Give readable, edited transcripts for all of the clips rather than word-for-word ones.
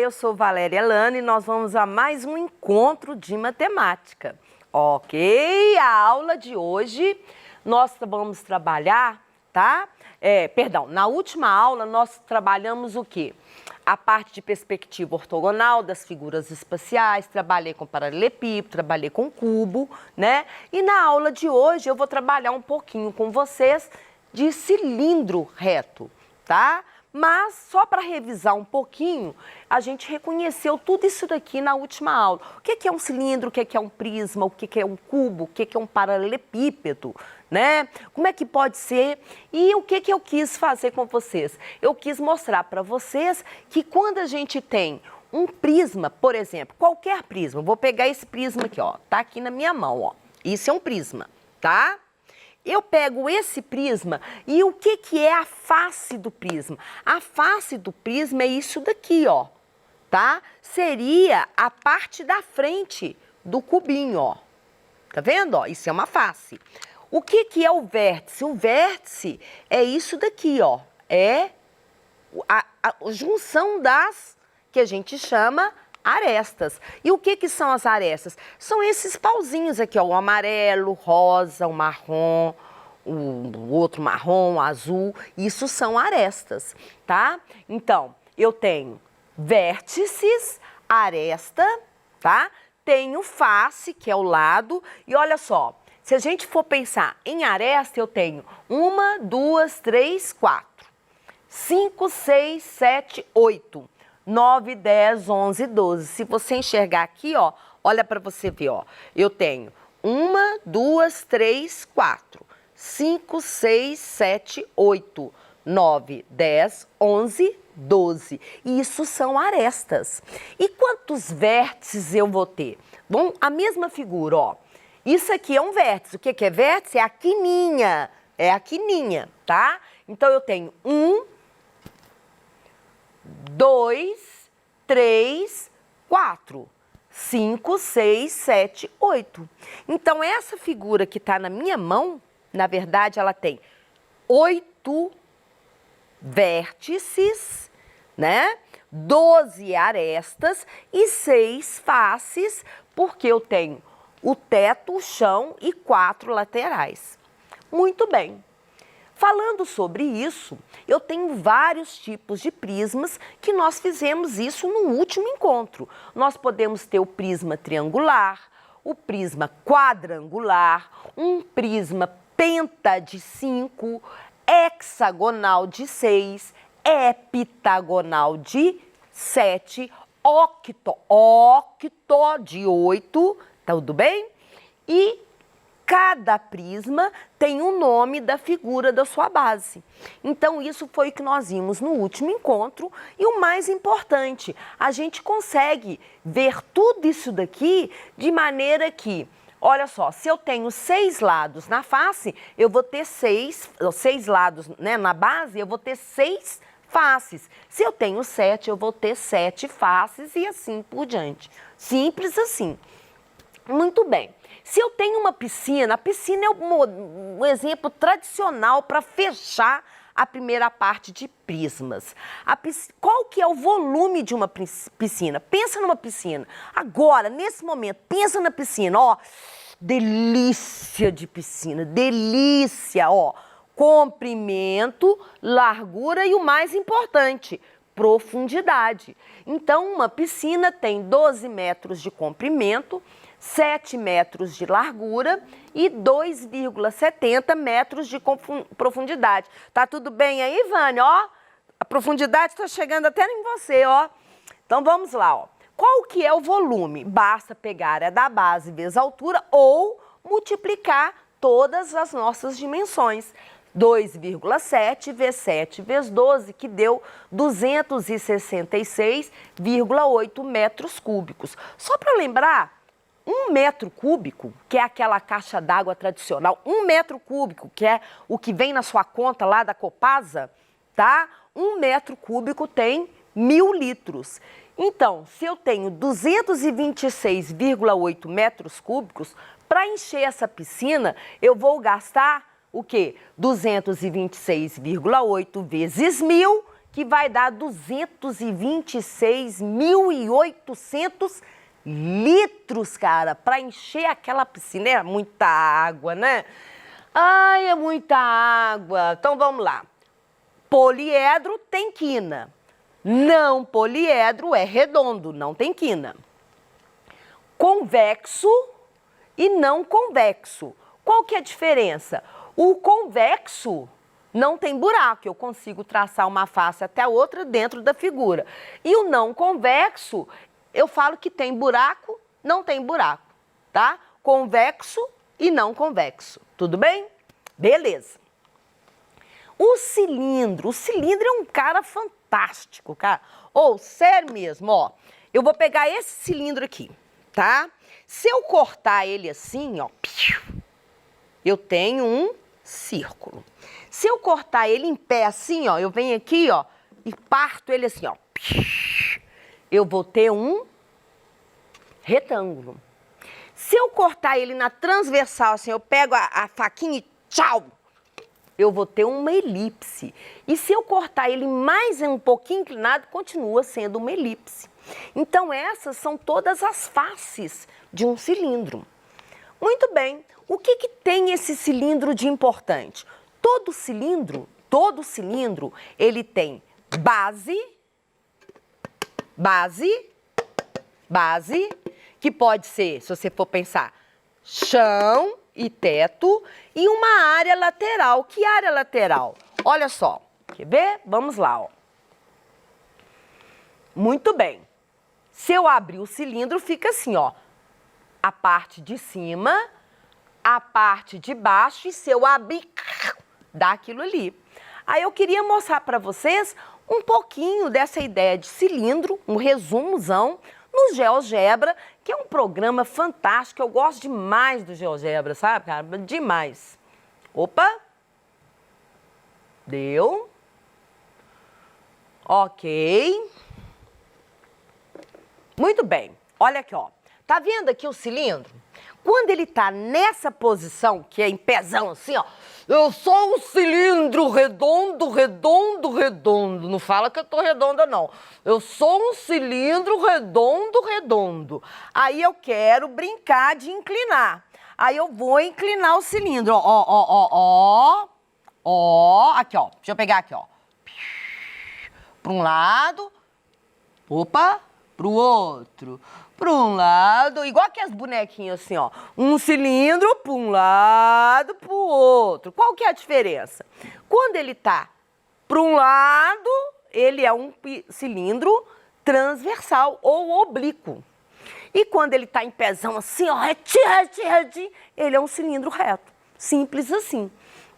eu sou Valéria Lana e nós vamos a mais um encontro de matemática. Ok, a aula de hoje nós vamos trabalhar, tá? Na última aula nós trabalhamos o quê? A parte de perspectiva ortogonal das figuras espaciais, trabalhei com paralelepípedo, trabalhei com cubo, né? E na aula de hoje eu vou trabalhar um pouquinho com vocês de cilindro reto, tá? Mas, só para revisar um pouquinho, a gente reconheceu tudo isso daqui na última aula. O que é um cilindro, o que é um prisma, o que é um cubo, o que é um paralelepípedo, né? Como é que pode ser? E o que eu quis fazer com vocês? Eu quis mostrar para vocês que quando a gente tem um prisma, por exemplo, qualquer prisma, vou pegar esse prisma aqui, ó, tá aqui na minha mão, ó. Isso é um prisma, tá? Eu pego esse prisma e o que é a face do prisma? A face do prisma é isso daqui, ó, tá? Seria a parte da frente do cubinho, ó. Tá vendo, ó? Isso é uma face. O que é o vértice? O vértice é isso daqui, ó. É a junção das que a gente chama arestas. E o que são as arestas? São esses pauzinhos aqui, ó, o amarelo, rosa, o marrom, o outro marrom, o azul. Isso são arestas, tá? Então, eu tenho vértices, aresta, tá? Tenho face, que é o lado, e olha só, se a gente for pensar em aresta, eu tenho 1, 2, 3, 4, 5, 6, 7, 8. 9, 10, 11, 12. Se você enxergar aqui, ó, olha para você ver, ó. Eu tenho 1, 2, 3, 4, 5, 6, 7, 8, 9, 10, 11, 12. Isso são arestas. E quantos vértices eu vou ter? Bom, a mesma figura, ó. Isso aqui é um vértice. O que é vértice? É a quininha. É a quininha, tá? Então, eu tenho 1, 2, 3, 4, 5, 6, 7, 8. Então, essa figura que está na minha mão, na verdade, ela tem 8 vértices, né? 12 arestas e 6 faces, porque eu tenho o teto, o chão e 4 laterais. Muito bem. Falando sobre isso, eu tenho vários tipos de prismas que nós fizemos isso no último encontro. Nós podemos ter o prisma triangular, o prisma quadrangular, um prisma penta de 5, hexagonal de 6, heptagonal de 7, octo de 8, tudo bem? E cada prisma tem um nome da figura da sua base. Então, isso foi o que nós vimos no último encontro. E o mais importante, a gente consegue ver tudo isso daqui de maneira que, olha só, se eu tenho 6 lados na face, eu vou ter 6 lados, né, na base, eu vou ter 6 faces. Se eu tenho 7, eu vou ter 7 faces e assim por diante. Simples assim. Muito bem. Se eu tenho uma piscina, a piscina é um exemplo tradicional para fechar a primeira parte de prismas. Qual que é o volume de uma piscina? Pensa numa piscina. Agora, nesse momento, pensa na piscina, ó. Delícia de piscina, delícia, ó. Comprimento, largura e o mais importante, profundidade. Então, uma piscina tem 12 metros de comprimento, 7 metros de largura e 2,70 metros de profundidade. Tá tudo bem aí, Vânia? Ó, a profundidade está chegando até em você, ó. Então, vamos lá, ó. Qual que é o volume? Basta pegar a da base vezes a altura ou multiplicar todas as nossas dimensões. 2,7 vezes 7 vezes 12, que deu 266,8 metros cúbicos. Só para lembrar, 1 metro cúbico, que é aquela caixa d'água tradicional, 1 metro cúbico, que é o que vem na sua conta lá da Copasa, tá? 1 metro cúbico tem 1000 litros. Então, se eu tenho 226,8 metros cúbicos, para encher essa piscina, eu vou gastar o quê? 226,8 vezes 1000, que vai dar 226.800 litros, cara, para encher aquela piscina. É muita água, né? Ai, é muita água. Então, vamos lá. Poliedro tem quina. Não poliedro é redondo, não tem quina. Convexo e não convexo. Qual que é a diferença? O convexo não tem buraco, eu consigo traçar uma face até a outra dentro da figura. E o não convexo, eu falo que tem buraco, não tem buraco, tá? Convexo e não convexo, tudo bem? Beleza. O cilindro é um cara fantástico, cara. Ou, sério mesmo, ó, eu vou pegar esse cilindro aqui, tá? Se eu cortar ele assim, ó, eu tenho um círculo. Se eu cortar ele em pé assim, ó, eu venho aqui, ó, e parto ele assim, ó, eu vou ter um retângulo. Se eu cortar ele na transversal, assim, eu pego a faquinha e tchau, eu vou ter uma elipse. E se eu cortar ele mais um pouquinho inclinado, continua sendo uma elipse. Então, essas são todas as faces de um cilindro. Muito bem. O que tem esse cilindro de importante? Todo cilindro, ele tem base, que pode ser, se você for pensar, chão e teto, e uma área lateral. Que área lateral? Olha só, quer ver? Vamos lá, ó. Muito bem. Se eu abrir o cilindro, fica assim, ó. A parte de cima, a parte de baixo, e se eu abrir, dá aquilo ali. Aí eu queria mostrar para vocês um pouquinho dessa ideia de cilindro, um resumozão, no GeoGebra, que é um programa fantástico. Eu gosto demais do GeoGebra, sabe, cara? Demais. Opa! Deu. Ok. Muito bem. Olha aqui, ó. Tá vendo aqui o cilindro? Quando ele tá nessa posição, que é em pezão assim, ó, eu sou um cilindro redondo, redondo, redondo. Não fala que eu tô redonda, não. Eu sou um cilindro redondo, redondo. Aí eu quero brincar de inclinar. Aí eu vou inclinar o cilindro, ó, aqui, ó. Deixa eu pegar aqui, ó. Para um lado, opa, pro outro. Para um lado, igual que as bonequinhas assim, ó. Um cilindro para um lado, para o outro. Qual que é a diferença? Quando ele tá para um lado, ele é um cilindro transversal ou oblíquo. E quando ele tá em pezão assim, ó, retinho, ele é um cilindro reto. Simples assim.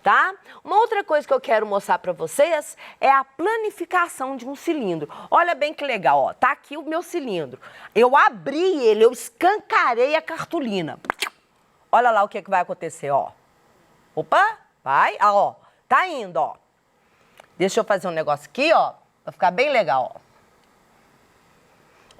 Tá? Uma outra coisa que eu quero mostrar para vocês é a planificação de um cilindro. Olha bem que legal, ó. Tá aqui o meu cilindro. Eu abri ele, eu escancarei a cartolina. Olha lá o que vai acontecer, ó. Opa, vai, ó. Tá indo, ó. Deixa eu fazer um negócio aqui, ó. Vai ficar bem legal,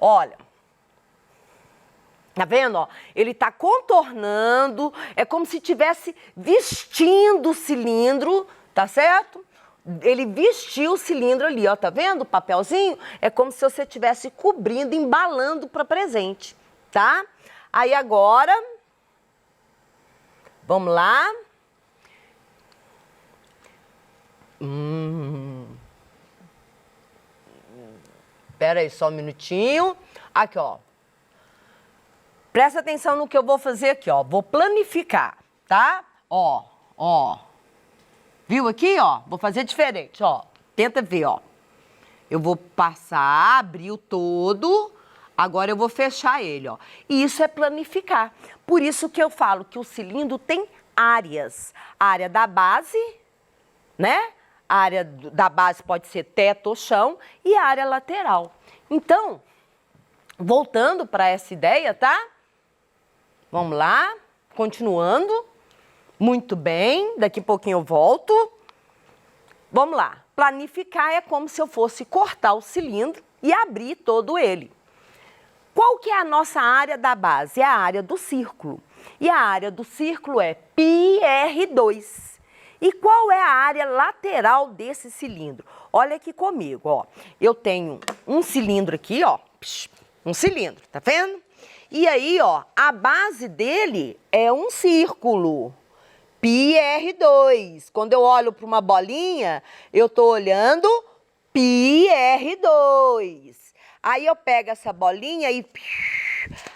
ó. Olha. Tá vendo, ó? Ele tá contornando, é como se estivesse vestindo o cilindro, tá certo? Ele vestiu o cilindro ali, ó, tá vendo o papelzinho? É como se você estivesse cobrindo, embalando para presente, tá? Aí agora, vamos lá. Espera aí só um minutinho. Aqui, ó. Presta atenção no que eu vou fazer aqui, ó. Vou planificar, tá? Ó. Viu aqui, ó? Vou fazer diferente, ó. Tenta ver, ó. Eu vou passar, abrir o todo, agora eu vou fechar ele, ó. E isso é planificar. Por isso que eu falo que o cilindro tem áreas. A área da base, né? A área da base pode ser teto ou chão e a área lateral. Então, voltando para essa ideia, tá? Vamos lá, continuando. Muito bem, daqui a pouquinho eu volto. Vamos lá, planificar é como se eu fosse cortar o cilindro e abrir todo ele. Qual que é a nossa área da base? É a área do círculo. E a área do círculo é πr2. E qual é a área lateral desse cilindro? Olha aqui comigo, ó. Eu tenho um cilindro aqui, ó. Um cilindro, tá vendo? E aí, ó, a base dele é um círculo. πr2. Quando eu olho para uma bolinha, eu tô olhando πr2. Aí eu pego essa bolinha e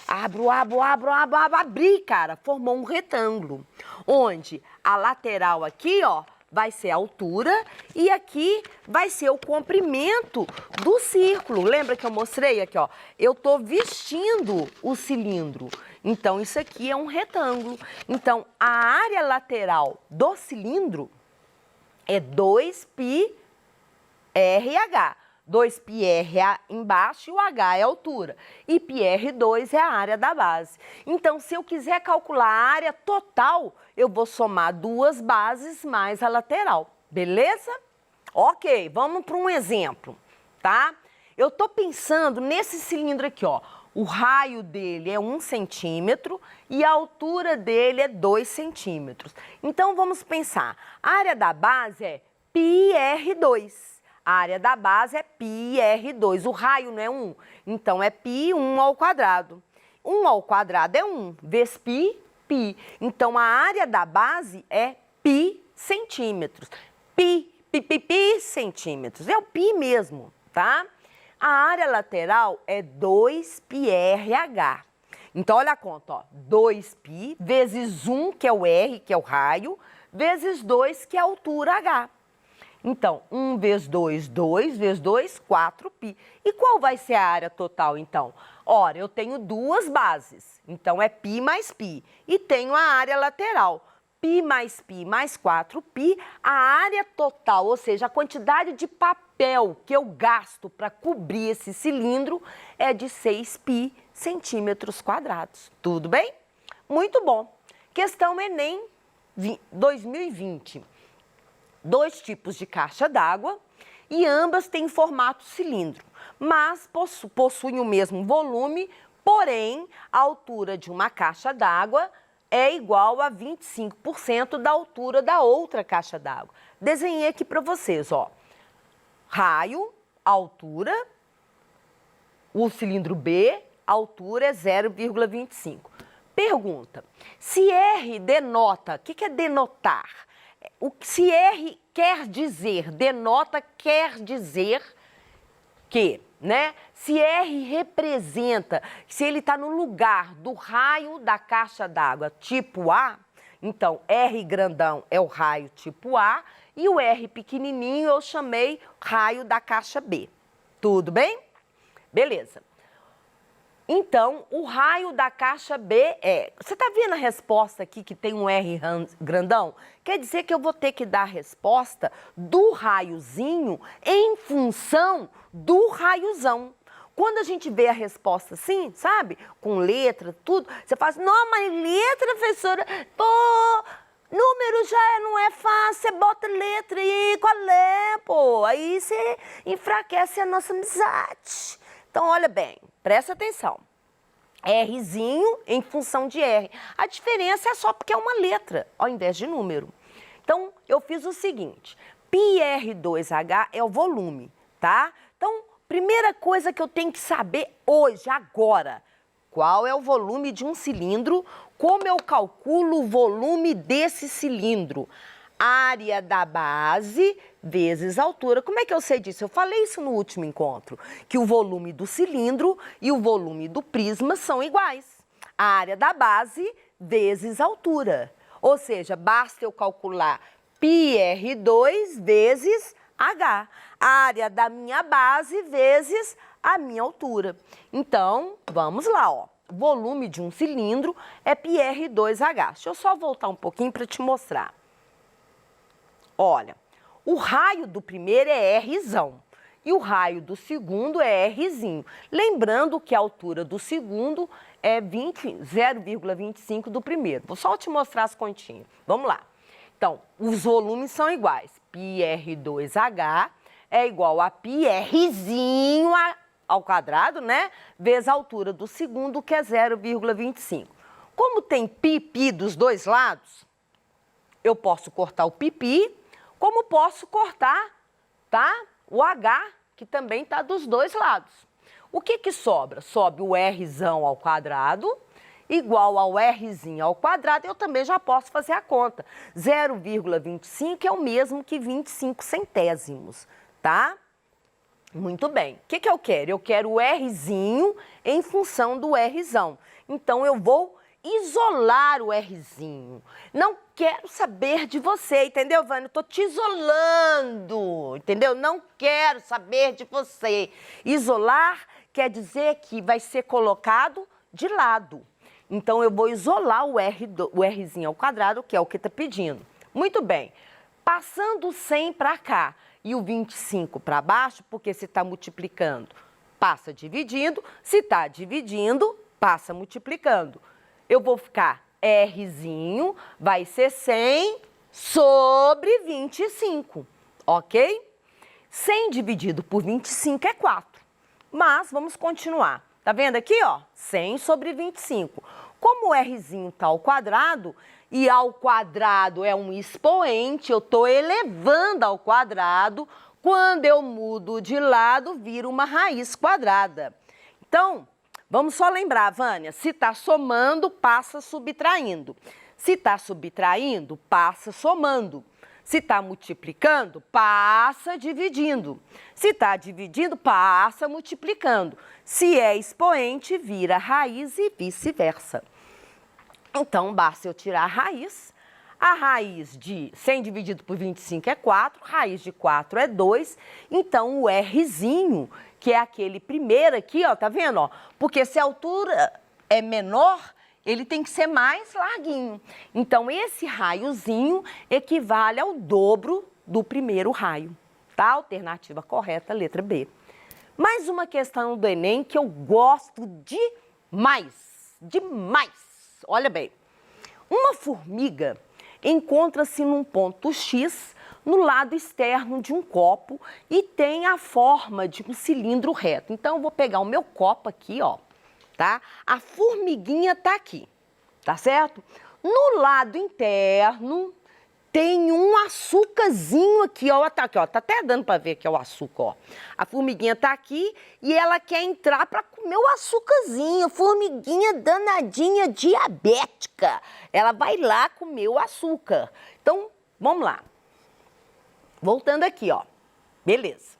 abri, cara, formou um retângulo. Onde a lateral aqui, ó, vai ser a altura e aqui vai ser o comprimento do círculo. Lembra que eu mostrei aqui, ó? Eu tô vestindo o cilindro. Então, isso aqui é um retângulo. Então, a área lateral do cilindro é 2πrh. 2πr embaixo e o h é a altura. E πr2 é a área da base. Então, se eu quiser calcular a área total, eu vou somar duas bases mais a lateral. Beleza? Ok, vamos para um exemplo, tá? Eu tô pensando nesse cilindro aqui, ó. O raio dele é 1 centímetro e a altura dele é 2 centímetros. Então, vamos pensar. A área da base é πr2. A área da base é πr2. O raio não é 1, então é π1 ao quadrado. 1 ao quadrado é 1, vezes π. Então, a área da base é π centímetros. Π centímetros. É o π mesmo, tá? A área lateral é 2πrh. Então, olha a conta, ó. 2π vezes 1, que é o R, que é o raio, vezes 2, que é a altura H. Então, 1 vezes 2, 2 vezes 2, 4π. E qual vai ser a área total, então? Ora, eu tenho duas bases, então é π mais π. E tenho a área lateral, π mais 4π. A área total, ou seja, a quantidade de papel que eu gasto para cobrir esse cilindro é de 6π centímetros quadrados. Tudo bem? Muito bom. Questão Enem 2020. 2 tipos de caixa d'água e ambas têm formato cilindro, mas possuem o mesmo volume, porém a altura de uma caixa d'água é igual a 25% da altura da outra caixa d'água. Desenhei aqui para vocês, ó. Raio, altura, o cilindro B, a altura é 0,25. Pergunta, se R denota, o que é denotar? Se R quer dizer, denota quer dizer que, né? Se R representa, se ele está no lugar do raio da caixa d'água tipo A, então R grandão é o raio tipo A e o R pequenininho eu chamei raio da caixa B. Tudo bem? Beleza. Então, o raio da caixa B é... Você está vendo a resposta aqui que tem um R grandão? Quer dizer que eu vou ter que dar a resposta do raiozinho em função do raiozão. Quando a gente vê a resposta assim, sabe? Com letra, tudo, você fala assim, não, mas letra, professora, pô, número já não é fácil, você bota letra e qual é, pô? Aí você enfraquece a nossa amizade. Então, olha bem, presta atenção. Rzinho em função de R. A diferença é só porque é uma letra, ao invés de número. Então, eu fiz o seguinte, πr2h é o volume, tá? Então, primeira coisa que eu tenho que saber hoje, agora, qual é o volume de um cilindro, como eu calculo o volume desse cilindro? Área da base vezes altura. Como é que eu sei disso? Eu falei isso no último encontro, que o volume do cilindro e o volume do prisma são iguais. A área da base vezes altura. Ou seja, basta eu calcular πr2 vezes h. A área da minha base vezes a minha altura. Então, vamos lá, ó. O volume de um cilindro é πr2h. Deixa eu só voltar um pouquinho para te mostrar. Olha, o raio do primeiro é Rzão e o raio do segundo é Rzinho. Lembrando que a altura do segundo é 0,25 do primeiro. Vou só te mostrar as continhas. Vamos lá. Então, os volumes são iguais. πr2h é igual a πrzinho ao quadrado, né? Vezes a altura do segundo, que é 0,25. Como tem pi dos dois lados, eu posso cortar o pipi, como posso cortar, tá? O H, que também está dos dois lados. O que que sobra? Sobe o Rzão ao quadrado, igual ao Rzinho ao quadrado, eu também já posso fazer a conta. 0,25 é o mesmo que 25 centésimos, tá? Muito bem. O que que eu quero? Eu quero o Rzinho em função do Rzão. Então, eu vou isolar o Rzinho. Não quero saber de você, entendeu, Vânia? Eu tô te isolando, entendeu? Não quero saber de você. Isolar quer dizer que vai ser colocado de lado. Então, eu vou isolar o Rzinho ao quadrado, que é o que está pedindo. Muito bem. Passando o 100 para cá e o 25 para baixo, porque se está multiplicando, passa dividindo. Se está dividindo, passa multiplicando. Eu vou ficar Rzinho, vai ser 100 sobre 25, ok? 100 dividido por 25 é 4. Mas vamos continuar. Tá vendo aqui, ó? 100 sobre 25. Como o Rzinho está ao quadrado, e ao quadrado é um expoente, eu estou elevando ao quadrado. Quando eu mudo de lado, vira uma raiz quadrada. Então, vamos só lembrar, Vânia, se está somando, passa subtraindo. Se está subtraindo, passa somando. Se está multiplicando, passa dividindo. Se está dividindo, passa multiplicando. Se é expoente, vira raiz e vice-versa. Então, basta eu tirar a raiz. A raiz de 100 dividido por 25 é 4, raiz de 4 é 2. Então, o Rzinho, que é aquele primeiro aqui, ó, tá vendo, ó? Porque se a altura é menor, ele tem que ser mais larguinho. Então, esse raiozinho equivale ao dobro do primeiro raio, tá? Alternativa correta, letra B. Mais uma questão do Enem que eu gosto demais, demais. Olha bem, uma formiga encontra-se num ponto X no lado externo de um copo e tem a forma de um cilindro reto. Então, eu vou pegar o meu copo aqui, ó, tá? A formiguinha tá aqui, tá certo? No lado interno tem um açúcarzinho aqui, ó, tá aqui, ó, tá até dando para ver que é o açúcar, ó. A formiguinha tá aqui e ela quer entrar para comer o açúcarzinho, formiguinha danadinha diabética. Ela vai lá comer o açúcar. Então, vamos lá. Voltando aqui, ó. Beleza.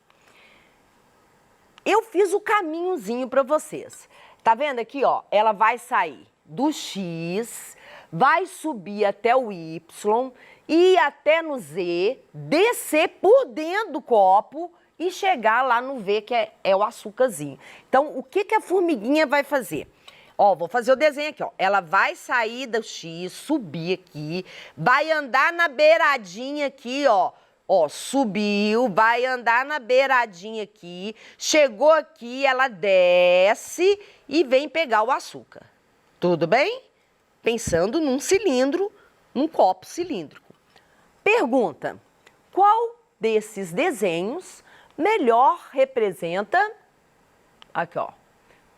Eu fiz o caminhozinho para vocês. Tá vendo aqui, ó? Ela vai sair do X, vai subir até o Y, ir até no Z, descer por dentro do copo e chegar lá no V, que é o açúcarzinho. Então, o que que a formiguinha vai fazer? Ó, vou fazer o desenho aqui, ó. Ela vai sair do X, subir aqui, vai andar na beiradinha aqui, ó. Ó, subiu, vai andar na beiradinha aqui, chegou aqui, ela desce e vem pegar o açúcar. Tudo bem? Pensando num cilindro, num copo cilíndrico. Pergunta: qual desses desenhos melhor representa... Aqui, ó.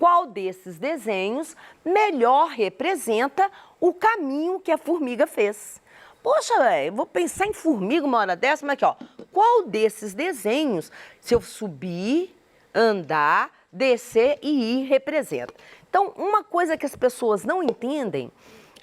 Qual desses desenhos melhor representa o caminho que a formiga fez? Poxa, velho, vou pensar em formiga uma hora dessa, mas aqui, ó. Qual desses desenhos, se eu subir, andar, descer e ir, representa? Então, uma coisa que as pessoas não entendem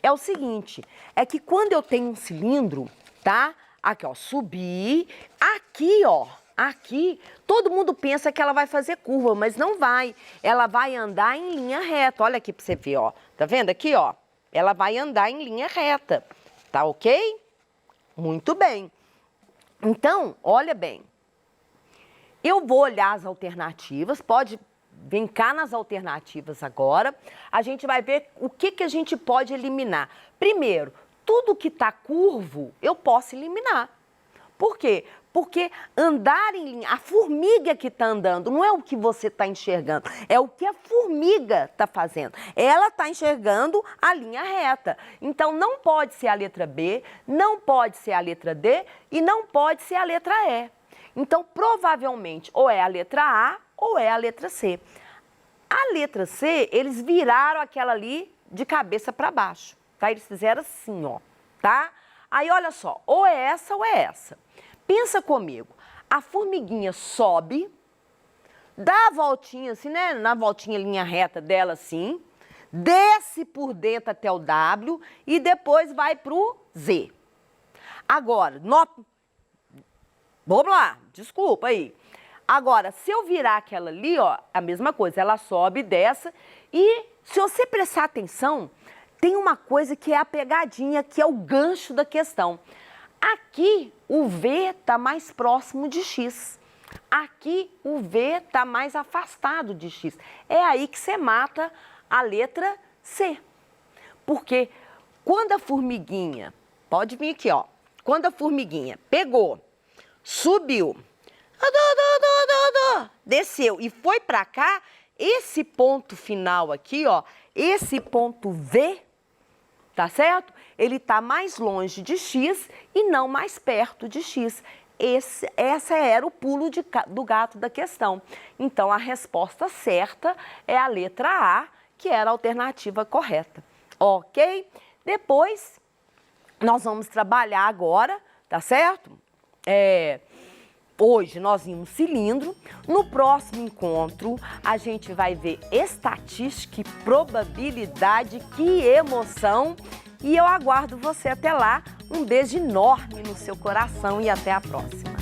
é o seguinte, é que quando eu tenho um cilindro, tá? Aqui, ó, subir, aqui, ó, aqui, todo mundo pensa que ela vai fazer curva, mas não vai. Ela vai andar em linha reta. Olha aqui pra você ver, ó. Tá vendo aqui, ó? Ela vai andar em linha reta. Tá ok? Muito bem. Então, olha bem. Eu vou olhar as alternativas, pode vir cá nas alternativas agora. A gente vai ver o que que a gente pode eliminar. Primeiro, tudo que tá curvo, eu posso eliminar. Por quê? Porque andar em linha, a formiga que está andando, não é o que você está enxergando, é o que a formiga está fazendo. Ela está enxergando a linha reta. Então, não pode ser a letra B, não pode ser a letra D e não pode ser a letra E. Então, provavelmente, ou é a letra A ou é a letra C. A letra C, eles viraram aquela ali de cabeça para baixo, tá? Eles fizeram assim, ó, tá? Aí, olha só, ou é essa ou é essa. Pensa comigo, a formiguinha sobe, dá a voltinha assim, né? Na voltinha linha reta dela assim, desce por dentro até o W e depois vai pro Z. Agora, vamos lá, desculpa aí. Agora, se eu virar aquela ali, ó, a mesma coisa, ela sobe, desce e se você prestar atenção, tem uma coisa que é a pegadinha, que é o gancho da questão. Aqui, o V está mais próximo de X. Aqui, o V está mais afastado de X. É aí que você mata a letra C. Porque quando a formiguinha, pode vir aqui, ó. Quando a formiguinha pegou, subiu, desceu e foi para cá, esse ponto final aqui, ó, esse ponto V, tá certo? Ele está mais longe de X e não mais perto de X. Essa era o pulo do gato da questão. Então, a resposta certa é a letra A, que era a alternativa correta. Ok? Depois, nós vamos trabalhar agora, tá certo? Hoje nós vimos cilindro. No próximo encontro, a gente vai ver estatística e probabilidade. Que emoção! E eu aguardo você até lá. Um beijo enorme no seu coração e até a próxima.